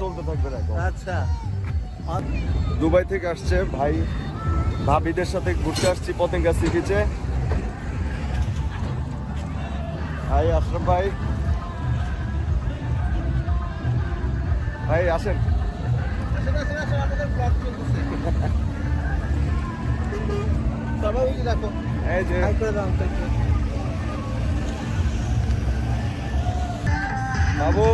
চলতে থাকবে দেখো। আচ্ছা, দুবাই থেকে আসছে ভাই ভাবিদের সাথে ঘুরতে আসছি পতেঙ্গা সি বিচে। হাই আশরাফ ভাই, ভাই আসেন। এই যে বাবু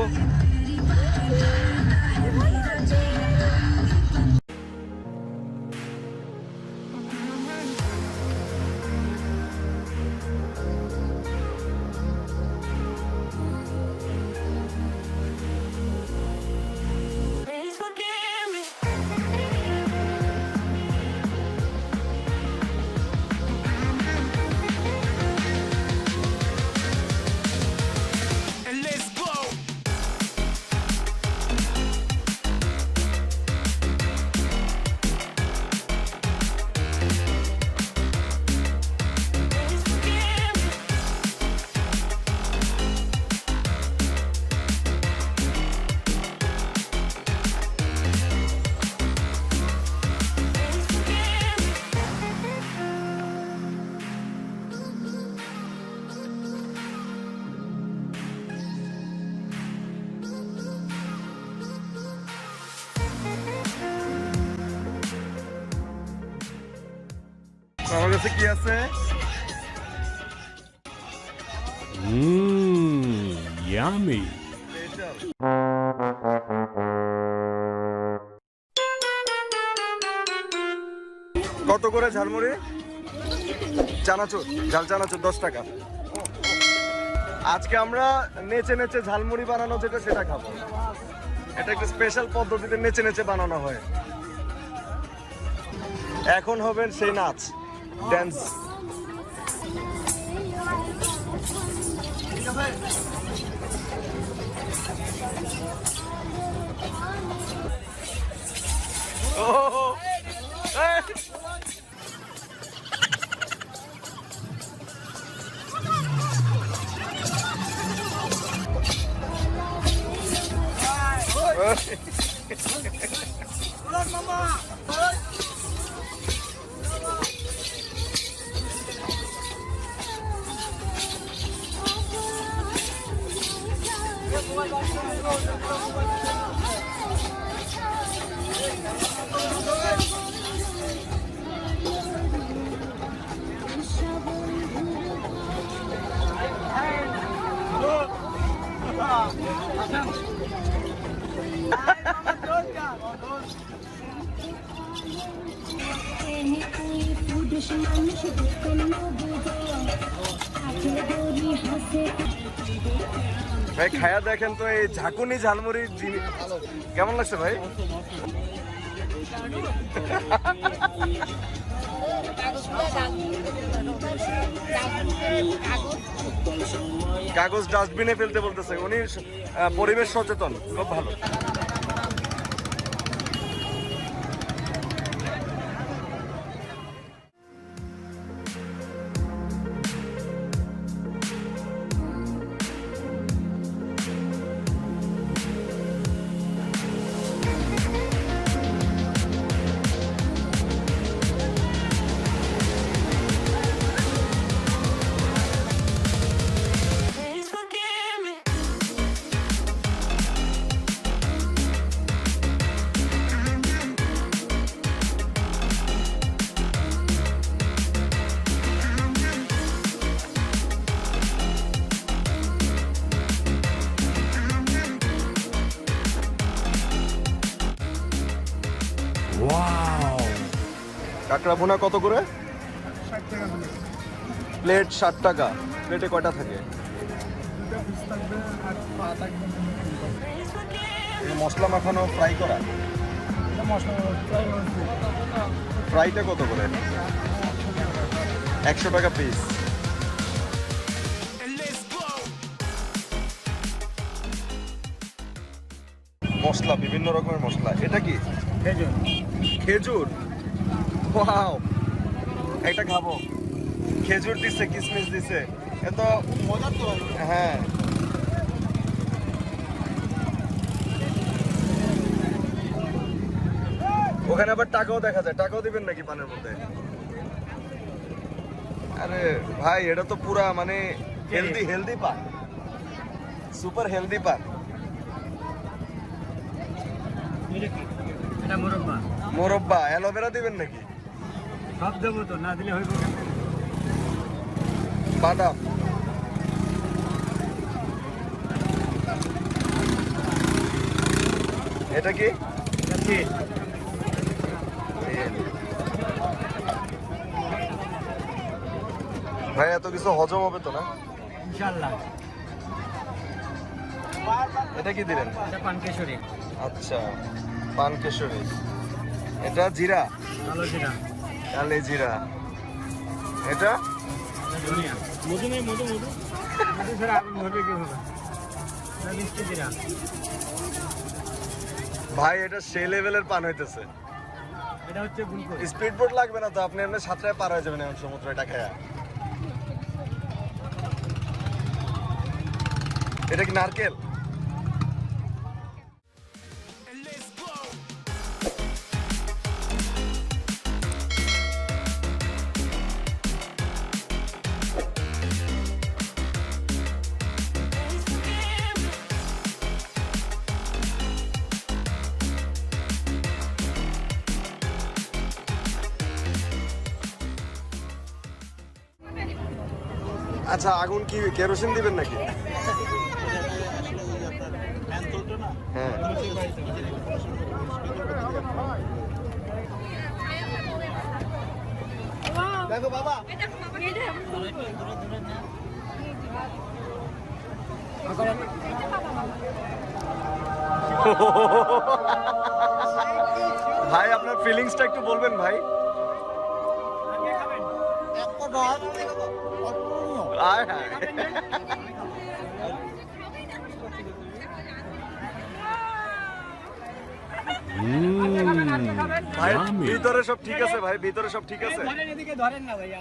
আমার কাছে কি আছে? ইয়ামি। কত করে ঝালমুড়ি? চানাচুর, ঝাল চানাচুর 10 টাকা। আজকে আমরা নেচে নেচে ঝালমুড়ি বানানো যেটা সেটা খাবো। এটা একটা স্পেশাল পদ্ধতিতে নেচে নেচে বানানো হয়। এখন হবেন সেই নাচ, ড্যান্স। ভাই খায়া দেখেন তো এই ঝাঁকুনি ঝালমুড়ি কেমন লাগছে ভাই? কাগজ ডাস্টবিনে ফেলতে বলতেছে উনি, পরিবেশ সচেতন, খুব ভালো। কাঁকড়া ভুনা কত করে? প্লেট 60 টাকা। প্লেটে কয়টা থাকে? মশলা মাখানো ফ্রাই করা। ফ্রাইটা কত করে? 100 টাকা পিস। মশলা, বিভিন্ন রকমের মশলা। এটা কি? খেজুর। ওয়াও, এটা খাবো। খেজুর দিচ্ছে, কিশমিশ দিচ্ছে, এত মজার তো। হ্যাঁ, ওখানে আবার টাকাও দেখা যায়, টাকাও দিবেন নাকি পানের মধ্যে? আরে ভাই এটা তো পুরা মানে হেলদি পান, সুপার হেলদি পান। এটা মোরব্বা। মোরব্বা অ্যালোভেরা দিবেন নাকি? সব দেবো তো, না দিলে হইব কেন? বাদাম, এটা কি? ভাই এত কিছু হজম হবে তো না? ইনশাআল্লাহ। এটা কি দিলেন? এটা পান কেশরী। আচ্ছা, পান কেশরী। এটা জিরা, কালো জিরা, কালি জিরা। এটা ধনিয়া। মধু নেই, মধু মধু মধু ছাড়া আগুন ধরবে কি হবে? এটা মিষ্টি জিরা। ভাই এটা সেই লেভেলের পান হইতেছে। এটা হচ্ছে গুলকো। স্পিড বোট লাগবে না তো, আপনি এমনি সাতটায় পার হয়ে যাবেন এখন সমুদ্র এটা খায়া। এটা কি নারকেল? আচ্ছা, আগুন কি কেরোসিন দিবেন নাকি? হ্যাঁ, দেখো বাবা, ভাই আপনার ফিলিংসটা একটু বলবেন ভাই। আয় হায়। ভাই ভিতরে সব ঠিক আছে? ভাই ভিতরে সব ঠিক আছে? ধরেন, এদিকে ধরেন না ভাইয়া।